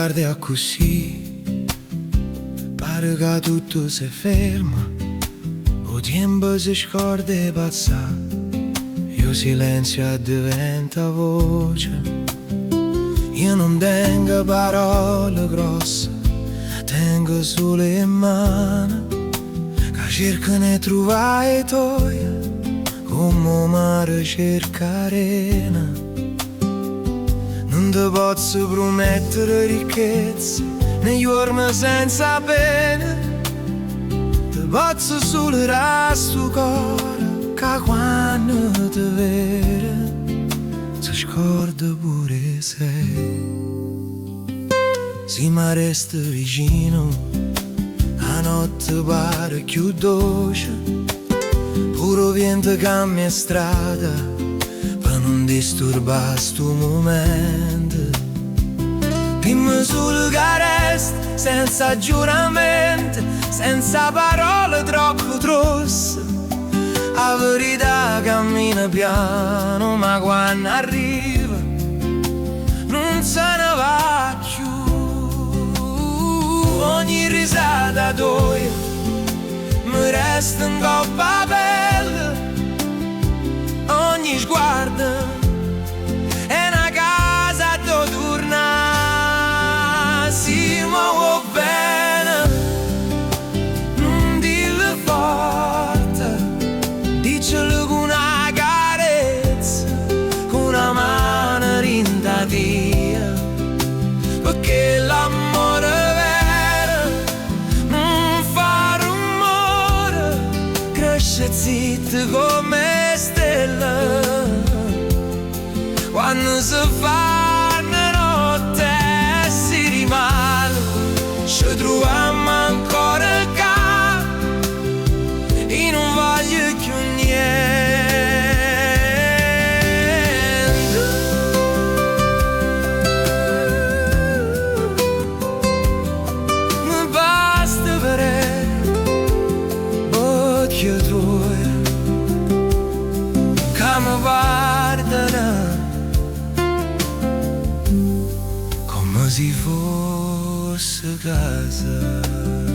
guardi a così, pare che tutto si ferma, o tempo si scorda di passare, il silenzio diventa voce. Io non tengo parole grosse, tengo solo in mano, che cercano di trovare toia, come mare cerca arena. Non ti posso promettere ricchezze, né giorni senza pena. Ti posso solo dare sto cuore, che quando ti vede si scorda pure sei. Se mi resta vicino, la notte pare più dolce, pure vento cambia strada per non disturbare sto momento. Dimmi solo che resta senza giuramenti, senza parole troppo grosse. La verità cammina piano, ma quando arriva non se ne va più. Ogni risata tua mi resta in coppa pelle, ogni sguardo è una casa dove tornare. Si muove bene, non dirlo forte, dicelo con una carezza, con una mano rindatia, perché l'amore vero non fa rumore, cresce zitto come stelle. Quando si fa una notte e si rimane, ci troviamo ancora qua e non voglio più niente. Mi basta vedere occhio tuoi che mi guardano come se fosse casa.